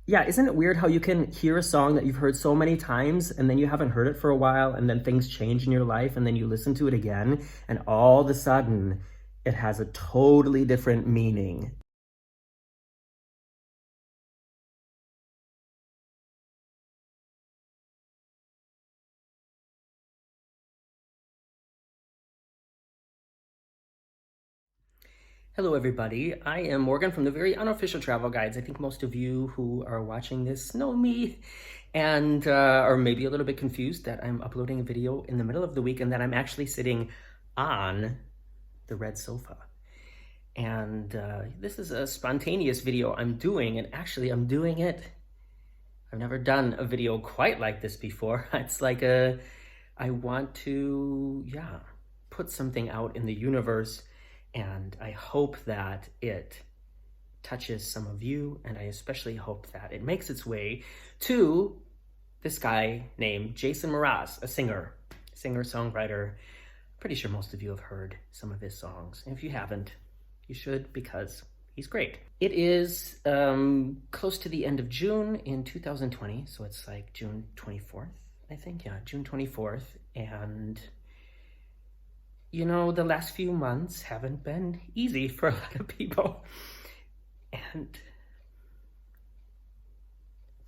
Yeah, isn't it weird how you can hear a song that you've heard so many times and then you haven't heard it for a while and then things change in your life and then you listen to it again and all of a sudden it has a totally different meaning. Hello, everybody. I am Morgan from the very unofficial travel guides. I think most of you who are watching this know me and are maybe a little bit confused that I'm uploading a video in the middle of the week and that I'm actually sitting on the red sofa. And this is a spontaneous video I'm doing, and actually I'm doing it. I've never done a video quite like this before. It's like I want to, yeah, put something out in the universe, and I hope that it touches some of you, and I especially hope that it makes its way to this guy named Jason Mraz, a singer-songwriter. Pretty sure most of you have heard some of his songs. And if you haven't, you should, because he's great. It is close to the end of June in 2020, so it's like June 24th, I think. Yeah, June 24th. And, you know, the last few months haven't been easy for a lot of people. And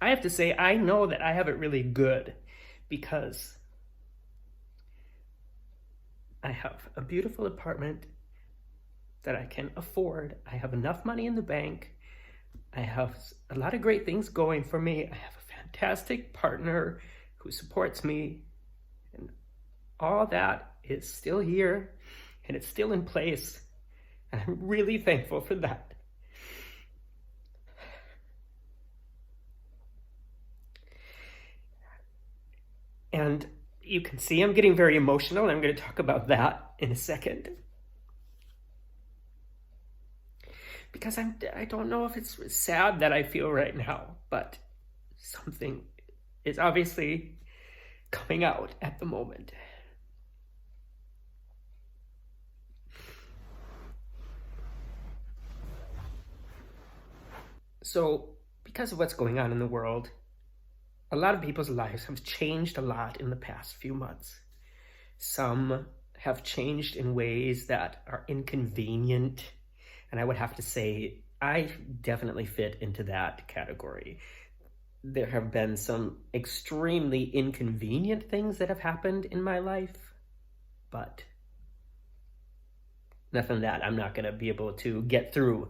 I have to say, I know that I have it really good because I have a beautiful apartment that I can afford. I have enough money in the bank. I have a lot of great things going for me. I have a fantastic partner who supports me, and all that is still here and it's still in place. And I'm really thankful for that. And you can see I'm getting very emotional, and I'm going to talk about that in a second. Because I don't know if it's sad that I feel right now, but something is obviously coming out at the moment. So, because of what's going on in the world, a lot of people's lives have changed a lot in the past few months. Some have changed in ways that are inconvenient, and I would have to say I definitely fit into that category. There have been some extremely inconvenient things that have happened in my life, but nothing that I'm not going to be able to get through.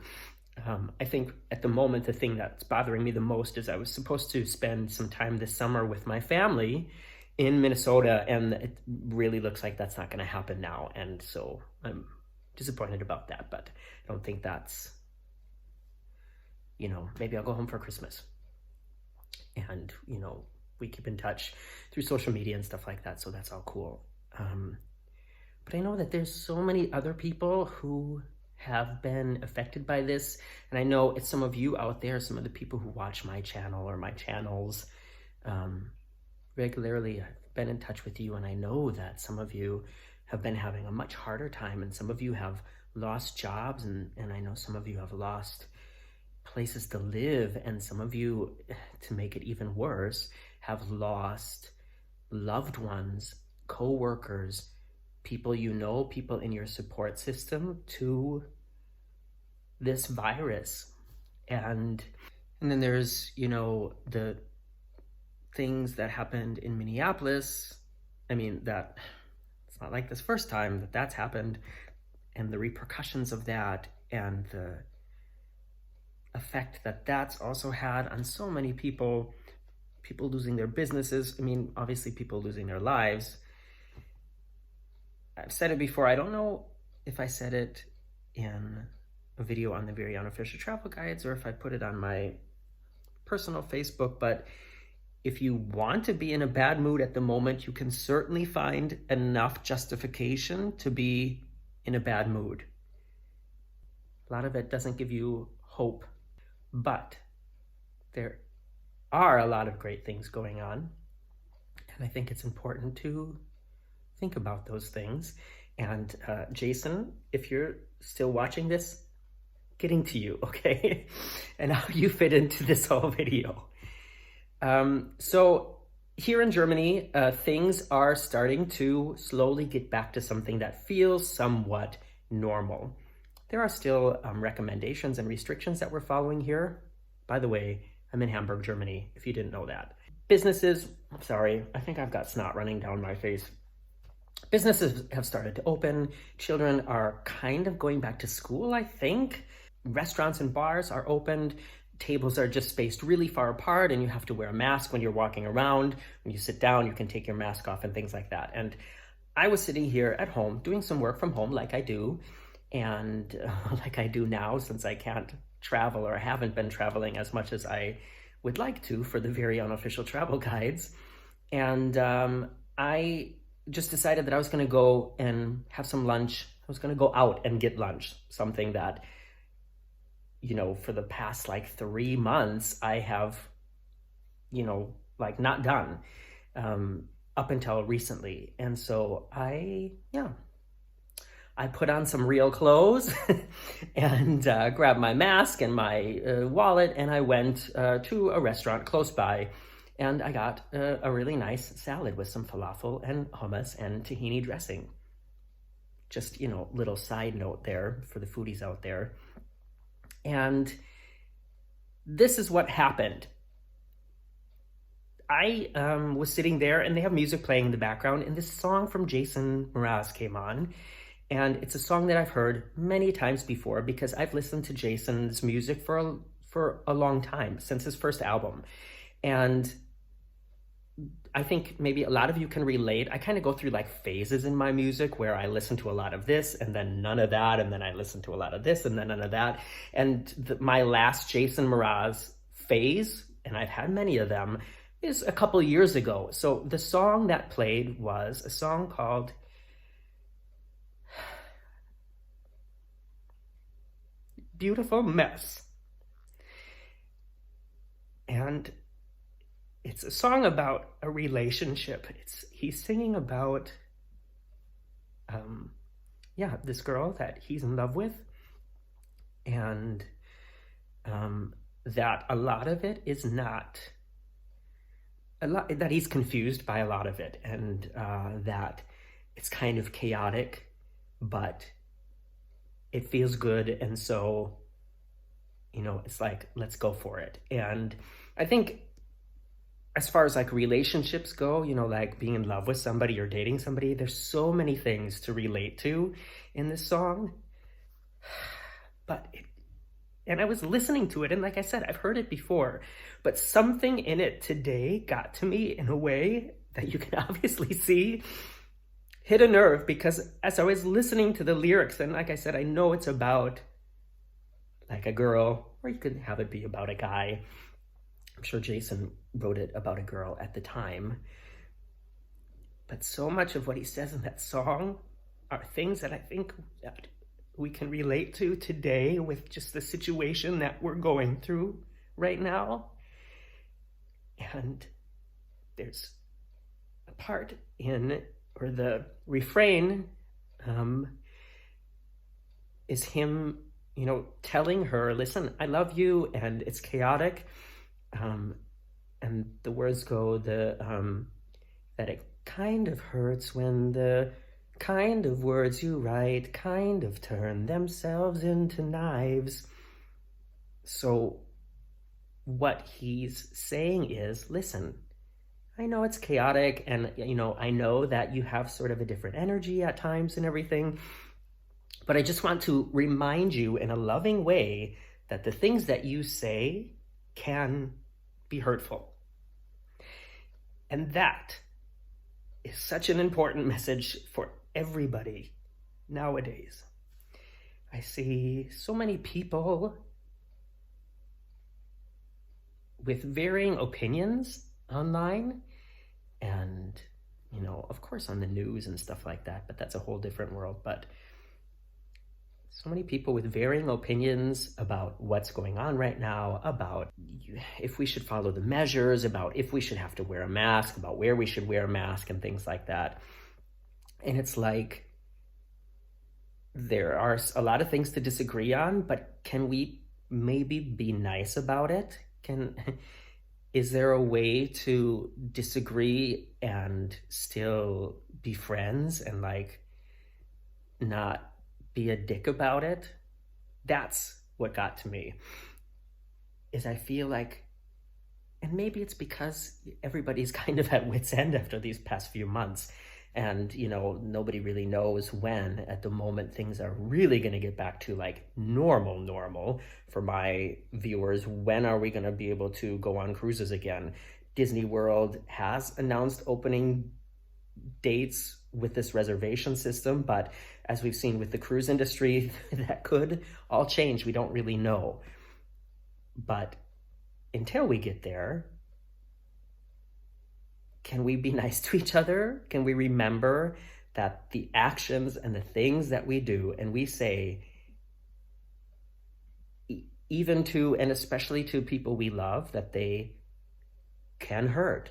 I think at the moment, the thing that's bothering me the most is I was supposed to spend some time this summer with my family in Minnesota, and it really looks like that's not going to happen now. And so I'm disappointed about that, but I don't think that's, maybe I'll go home for Christmas. And, we keep in touch through social media and stuff like that, so that's all cool. But I know that there's so many other people who have been affected by this, and I know it's some of you out there, some of the people who watch my channel or my channels regularly. I've been in touch with you, and I know that some of you have been having a much harder time, and some of you have lost jobs, and I know some of you have lost places to live, and some of you, to make it even worse, have lost loved ones, co-workers, people you know, people in your support system to this virus. And then there's, the things that happened in Minneapolis. I mean, that it's not like this first time that that's happened, and the repercussions of that, and the effect that that's also had on so many people losing their businesses. I mean, obviously people losing their lives. I've said it before. I don't know if I said it in a video on the very unofficial travel guides or if I put it on my personal Facebook, but if you want to be in a bad mood at the moment, you can certainly find enough justification to be in a bad mood. A lot of it doesn't give you hope, but there are a lot of great things going on, and I think it's important to think about those things. And Jason, if you're still watching this, getting to you, okay? And how you fit into this whole video. So here in Germany, things are starting to slowly get back to something that feels somewhat normal. There are still recommendations and restrictions that we're following here. By the way, I'm in Hamburg, Germany, if you didn't know that. Businesses, I'm sorry, I think I've got snot running down my face. Businesses have started to open. Children are kind of going back to school, I think. Restaurants and bars are opened. Tables are just spaced really far apart, and you have to wear a mask when you're walking around. When you sit down, you can take your mask off and things like that. And I was sitting here at home doing some work from home like I do, and like I do now since I can't travel or haven't been traveling as much as I would like to for the very unofficial travel guides. And I just decided that I was going to go and have some lunch. I was going to go out and get lunch, something that, you know, for the past like 3 months, I have, you know, like not done up until recently. And so I put on some real clothes and grabbed my mask and my wallet, and I went to a restaurant close by, and I got a really nice salad with some falafel and hummus and tahini dressing. Just, you know, little side note there for the foodies out there. And this is what happened. I was sitting there, and they have music playing in the background, and this song from Jason Mraz came on. And it's a song that I've heard many times before because I've listened to Jason's music for a long time, since his first album. And I think maybe a lot of you can relate. I kind of go through like phases in my music where I listen to a lot of this and then none of that, and then I listen to a lot of this and then none of that. And my last Jason Mraz phase, and I've had many of them, is a couple years ago. So the song that played was a song called Beautiful Mess. And it's a song about a relationship. He's singing about, this girl that he's in love with, and that a lot of it is not, that he's confused by a lot of it, and that it's kind of chaotic, but it feels good, and so, you know, it's like, let's go for it. And I think as far as like relationships go, you know, like being in love with somebody or dating somebody, there's so many things to relate to in this song. And I was listening to it, and like I said, I've heard it before, but something in it today got to me in a way that you can obviously see hit a nerve, because as I was listening to the lyrics, and like I said, I know it's about like a girl, or you could have it be about a guy. I'm sure Jason wrote it about a girl at the time. But so much of what he says in that song are things that I think that we can relate to today with just the situation that we're going through right now. And there's a part in, or the refrain is him, you know, telling her, listen, I love you, and it's chaotic. And the words go, that it kind of hurts when the kind of words you write kind of turn themselves into knives. So what he's saying is, listen, I know it's chaotic, and, you know, I know that you have sort of a different energy at times and everything, but I just want to remind you in a loving way that the things that you say can be hurtful. And that is such an important message for everybody nowadays. I see so many people with varying opinions online, and, you know, of course on the news and stuff like that, but that's a whole different world. But so many people with varying opinions about what's going on right now, about if we should follow the measures, about if we should have to wear a mask, about where we should wear a mask and things like that. And it's like, there are a lot of things to disagree on, but can we maybe be nice about it? Is there a way to disagree and still be friends and like not be a dick about it? That's what got to me. Is I feel like, and maybe it's because everybody's kind of at wit's end after these past few months, and nobody really knows when at the moment things are really going to get back to like normal for my viewers. When are we going to be able to go on cruises again? Disney World has announced opening dates with this reservation system, but as we've seen with the cruise industry, that could all change. We don't really know. But until we get there, can we be nice to each other? Can we remember that the actions and the things that we do and we say, even to and especially to people we love, that they can hurt,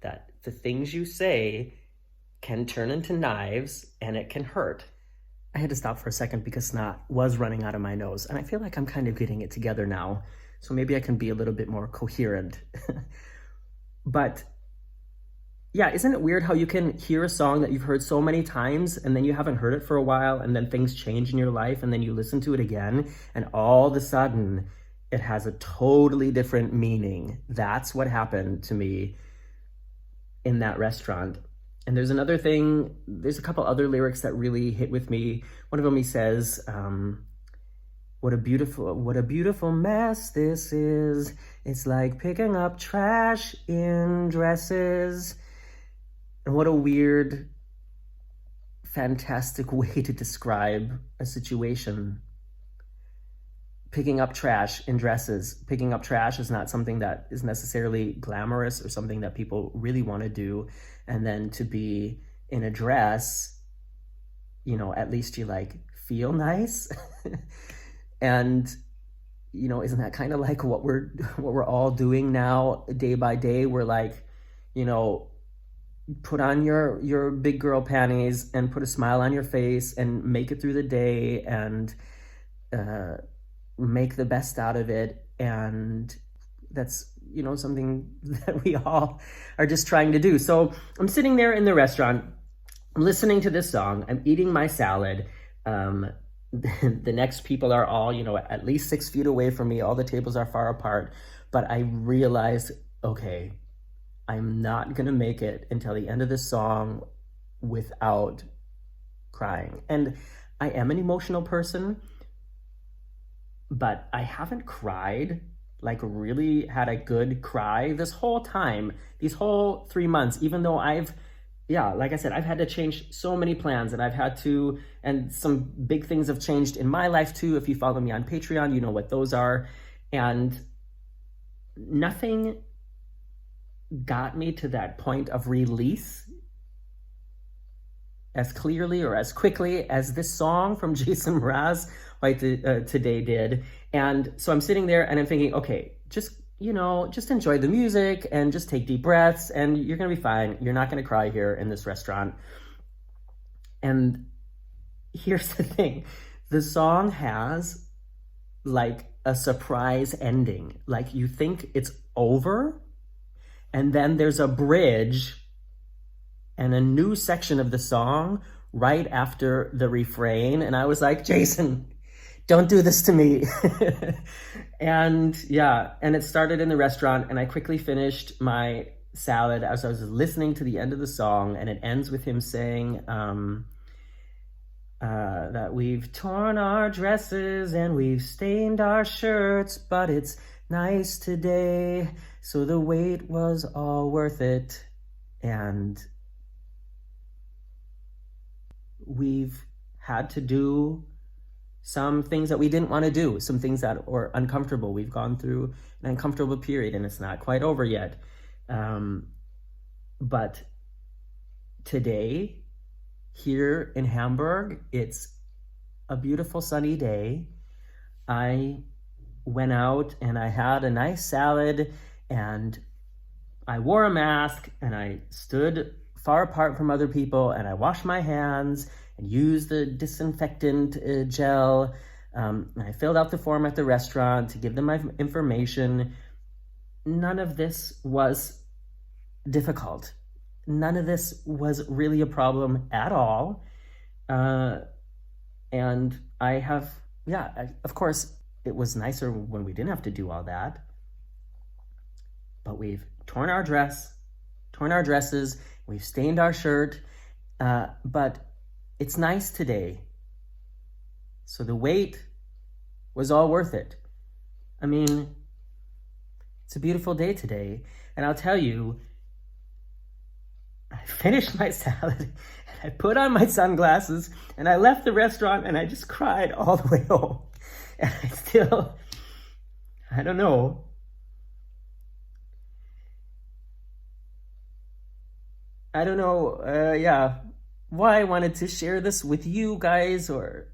that the things you say can turn into knives and it can hurt. I had to stop for a second because snot was running out of my nose, and I feel like I'm kind of getting it together now, so maybe I can be a little bit more coherent. But yeah, isn't it weird how you can hear a song that you've heard so many times and then you haven't heard it for a while, and then things change in your life and then you listen to it again and all of a sudden it has a totally different meaning? That's what happened to me in that restaurant. And there's another thing, there's a couple other lyrics that really hit with me. One of them, he says, what a beautiful mess this is. It's like picking up trash in dresses. And what a weird, fantastic way to describe a situation. Picking up trash in dresses. Picking up trash is not something that is necessarily glamorous or something that people really want to do. And then to be in a dress, at least you like feel nice. And, isn't that kind of like what we're all doing now day by day? We're like, put on your big girl panties and put a smile on your face and make it through the day and make the best out of it. And that's something that we all are just trying to do. So I'm sitting there in the restaurant, I'm listening to this song, I'm eating my salad. The next people are all at least 6 feet away from me, all the tables are far apart, but I realized, okay, I'm not gonna make it until the end of this song without crying. And I am an emotional person, but I haven't cried, like really had a good cry this whole time, these whole 3 months, even though like I said, I've had to change so many plans, and some big things have changed in my life too. If you follow me on Patreon, you know what those are. And nothing got me to that point of release as clearly or as quickly as this song from Jason Mraz today did. And so I'm sitting there and I'm thinking, okay, just enjoy the music and just take deep breaths and you're gonna be fine. You're not gonna cry here in this restaurant. And here's the thing, the song has like a surprise ending. Like you think it's over, and then there's a bridge and a new section of the song right after the refrain. And I was like, Jason, don't do this to me. And it started in the restaurant, and I quickly finished my salad as I was listening to the end of the song, and it ends with him saying that we've torn our dresses and we've stained our shirts, but it's nice today, so the wait was all worth it. And we've had to do some things that we didn't want to do, some things that were uncomfortable. We've gone through an uncomfortable period and it's not quite over yet. But today, here in Hamburg, it's a beautiful sunny day. I went out and I had a nice salad and I wore a mask and I stood far apart from other people and I washed my hands and use the disinfectant gel. And I filled out the form at the restaurant to give them my information. None of this was difficult. None of this was really a problem at all. And I have, of course, it was nicer when we didn't have to do all that. But we've torn our dresses, we've stained our shirt, but it's nice today. So the wait was all worth it. I mean, it's a beautiful day today. And I'll tell you, I finished my salad, and I put on my sunglasses, and I left the restaurant, and I just cried all the way home. And I don't know. Why I wanted to share this with you guys, or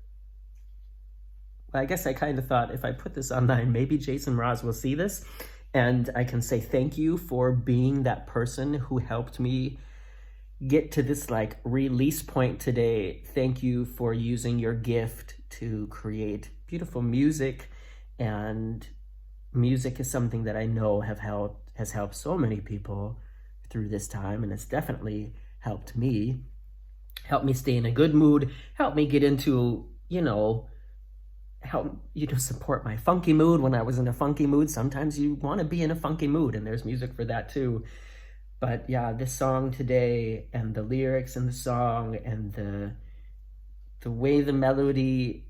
I guess I kind of thought if I put this online, maybe Jason Mraz will see this, and I can say thank you for being that person who helped me get to this like release point today. Thank you for using your gift to create beautiful music, and music is something that I know has helped so many people through this time, and it's definitely helped me stay in a good mood, help me get into, support my funky mood when I was in a funky mood. Sometimes you want to be in a funky mood, and there's music for that too. But yeah, this song today, and the lyrics in the song, and the way the melody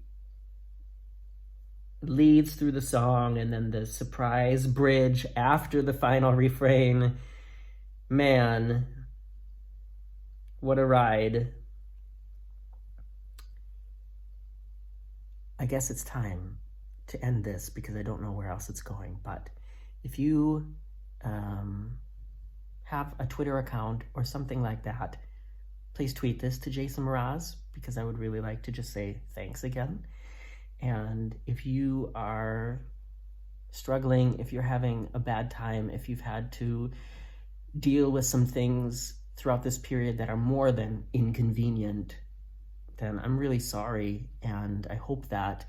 leads through the song, and then the surprise bridge after the final refrain, man, what a ride. I guess it's time to end this because I don't know where else it's going. But if you have a Twitter account or something like that, please tweet this to Jason Mraz, because I would really like to just say thanks again. And if you are struggling, if you're having a bad time, if you've had to deal with some things throughout this period that are more than inconvenient, then I'm really sorry. And I hope that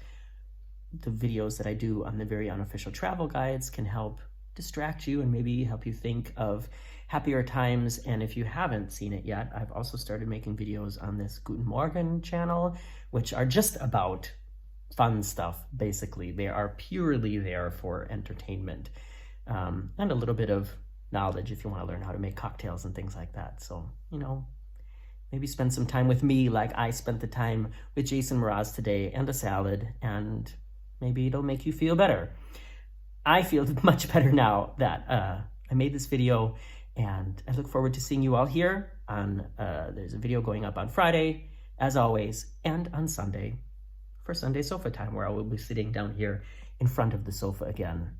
the videos that I do on the very unofficial travel guides can help distract you and maybe help you think of happier times. And if you haven't seen it yet, I've also started making videos on this Guten Morgen channel, which are just about fun stuff, basically. They are purely there for entertainment, and a little bit of knowledge if you want to learn how to make cocktails and things like that. So, maybe spend some time with me like I spent the time with Jason Mraz today, and a salad, and maybe it'll make you feel better. I feel much better now that I made this video, and I look forward to seeing you all here on, there's a video going up on Friday, as always, and on Sunday for Sunday Sofa Time, where I will be sitting down here in front of the sofa again.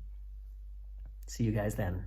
See you guys then.